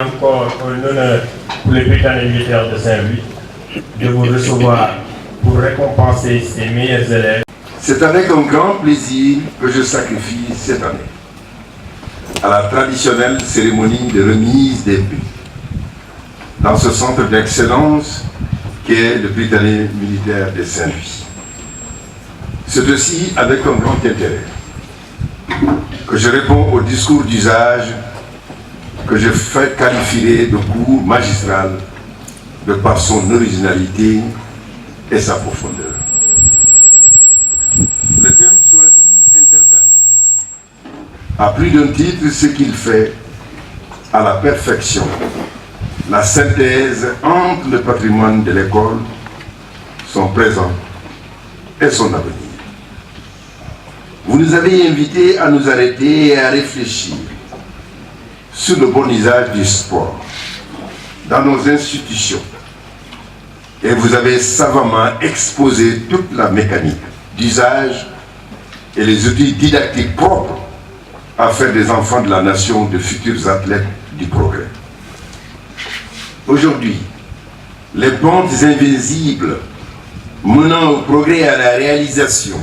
Encore un honneur pour les Britanniques militaires de Saint-Louis de vous recevoir pour récompenser ses meilleurs élèves. C'est avec un grand plaisir que je sacrifie cette année à la traditionnelle cérémonie de remise des prix dans ce centre d'excellence qu'est le Britannique militaire de Saint-Louis. C'est aussi avec un grand intérêt que je réponds au discours d'usage que je qualifierai de cours magistral de par son originalité et sa profondeur. Le thème choisi interpelle à plus d'un titre ce qu'il fait à la perfection la synthèse entre le patrimoine de l'école, son présent et son avenir. Vous nous avez invités à nous arrêter et à réfléchir sur le bon usage du sport dans nos institutions. Et vous avez savamment exposé toute la mécanique d'usage et les outils didactiques propres à faire des enfants de la nation de futurs athlètes du progrès. Aujourd'hui, les pentes invisibles menant au progrès et à la réalisation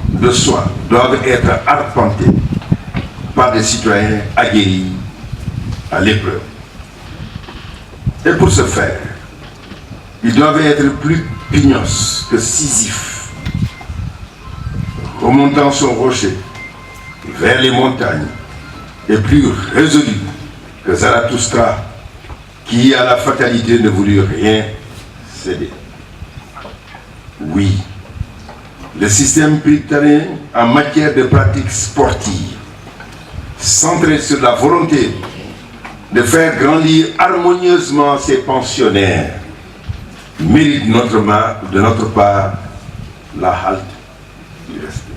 de soi doivent être arpentées par des citoyens aguerris à l'épreuve. Et pour ce faire, ils doivent être plus pignos que Sisyphe, remontant son rocher vers les montagnes, et plus résolus que Zarathustra, qui à la fatalité ne voulut rien céder. Oui, le système britannique en matière de pratiques sportives, centré sur la volonté de faire grandir harmonieusement ses pensionnaires, mérite de notre part la halte du respect.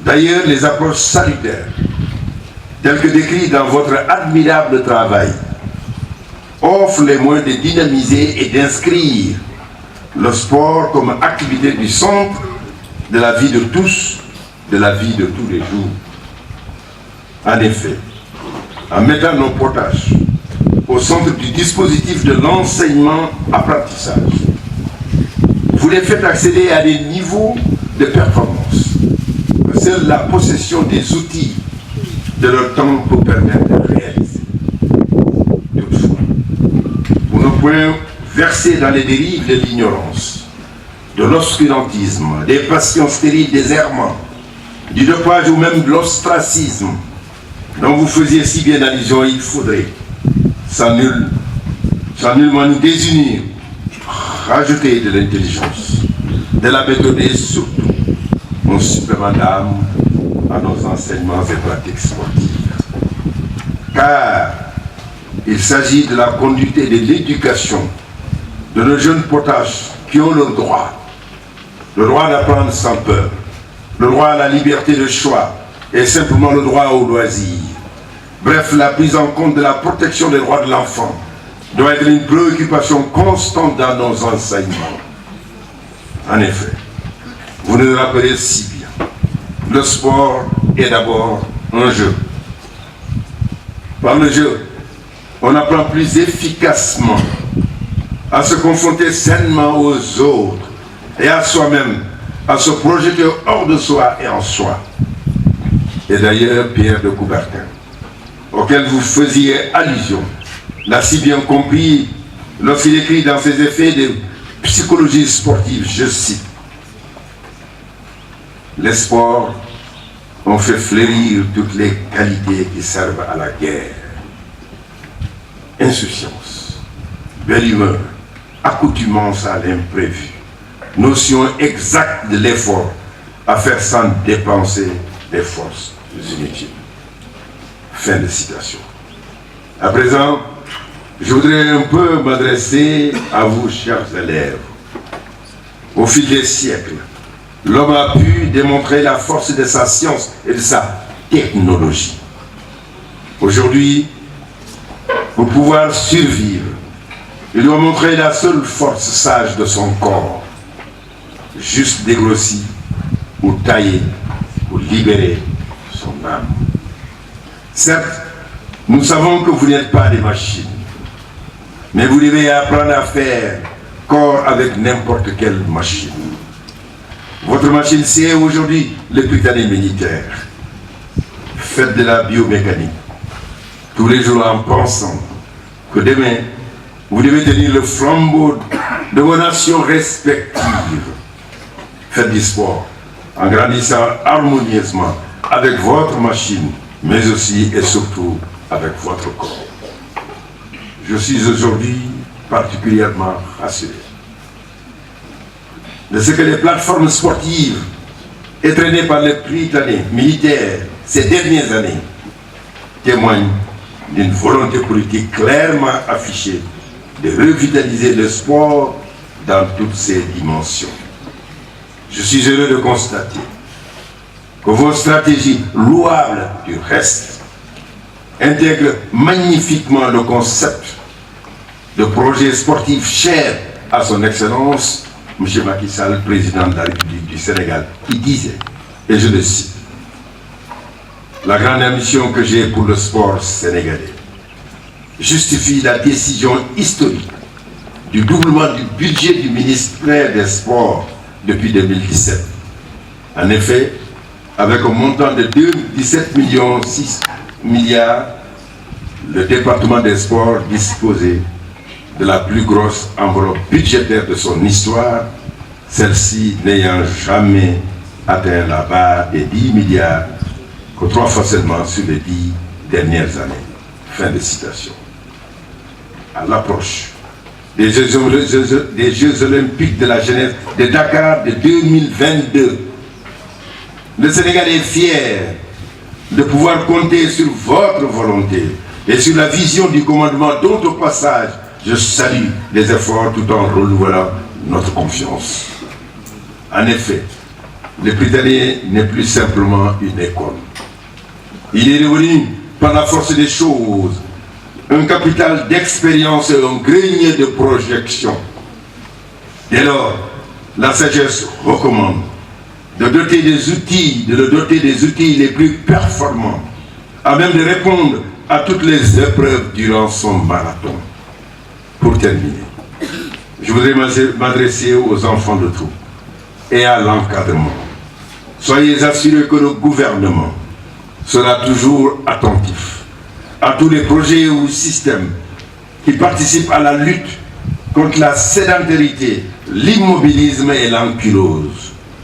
D'ailleurs, les approches salutaires, telles que décrites dans votre admirable travail, offrent les moyens de dynamiser et d'inscrire le sport comme activité du centre de la vie de tous, de la vie de tous les jours. En effet, en mettant nos potages au centre du dispositif de l'enseignement-apprentissage, vous les faites accéder à des niveaux de performance que seule la possession des outils de leur temps peut permettre de réaliser. Toutefois, pour ne point verser dans les dérives de l'ignorance, de l'obscurantisme, des passions stériles, des errements, du dopage ou même de l'ostracisme, dont vous faisiez si bien allusion, il faudrait, sans nullement nous désunir, rajouter de l'intelligence, de la méthode et surtout un supplément d'âme à nos enseignements et pratiques sportives. Car il s'agit de la conduite et de l'éducation de nos jeunes potages qui ont le droit d'apprendre sans peur, le droit à la liberté de choix et simplement le droit au loisir. Bref, la prise en compte de la protection des droits de l'enfant doit être une préoccupation constante dans nos enseignements. En effet, vous nous le rappelez si bien, le sport est d'abord un jeu. Par le jeu, on apprend plus efficacement à se confronter sainement aux autres et à soi-même, à se projeter hors de soi et en soi. Et d'ailleurs, Pierre de Coubertin, auquel vous faisiez allusion, l'a si bien compris lorsqu'il écrit dans ses effets de psychologie sportive, je cite: les sports ont fait fleurir toutes les qualités qui servent à la guerre. Insouciance, belle humeur, accoutumance à l'imprévu, notion exacte de l'effort à faire sans dépenser des forces inutiles. Fin de citation. À présent, je voudrais un peu m'adresser à vous, chers élèves. Au fil des siècles, l'homme a pu démontrer la force de sa science et de sa technologie. Aujourd'hui, pour pouvoir survivre, il doit montrer la seule force sage de son corps, juste dégrossi ou taillé pour libérer son âme. Certes, Nous savons que vous n'êtes pas des machines, mais vous devez apprendre à faire corps avec n'importe quelle machine. Votre machine, c'est aujourd'hui le Prytanée militaire. Faites de la biomécanique tous les jours en pensant que demain, vous devez tenir le flambeau de vos nations respectives. Faites du sport en grandissant harmonieusement avec votre machine, mais aussi et surtout avec votre corps. Je suis aujourd'hui particulièrement rassuré de ce que les plateformes sportives entraînées par les Prytanée militaires ces dernières années témoignent d'une volonté politique clairement affichée de revitaliser le sport dans toutes ses dimensions. Je suis heureux de constater que vos stratégies louables du reste intègrent magnifiquement le concept de projet sportif cher à son Excellence, M. Macky Sall, président de la République du Sénégal, qui disait, et je le cite, « La grande ambition que j'ai pour le sport sénégalais justifie la décision historique du doublement du budget du ministère des Sports depuis 2017. En effet, avec un montant de 17,6 milliards, le département des sports disposait de la plus grosse enveloppe budgétaire de son histoire, celle-ci n'ayant jamais atteint la barre des 10 milliards que 3 fois seulement sur les 10 dernières années. » Fin de citation. À l'approche des Jeux olympiques de la jeunesse de Dakar de 2022, le Sénégal est fier de pouvoir compter sur votre volonté et sur la vision du commandement dont au passage je salue les efforts tout en renouvelant notre confiance. En effet, le Prytanée n'est plus simplement une école. Il est devenu, par la force des choses, un capital d'expérience et un grenier de projection. Dès lors, la sagesse recommande de le doter des outils les plus performants, à même de répondre à toutes les épreuves durant son marathon. Pour terminer, je voudrais m'adresser aux enfants de troupe et à l'encadrement. Soyez assurés que le gouvernement sera toujours attentif à tous les projets ou systèmes qui participent à la lutte contre la sédentarité, l'immobilisme et l'ankylose.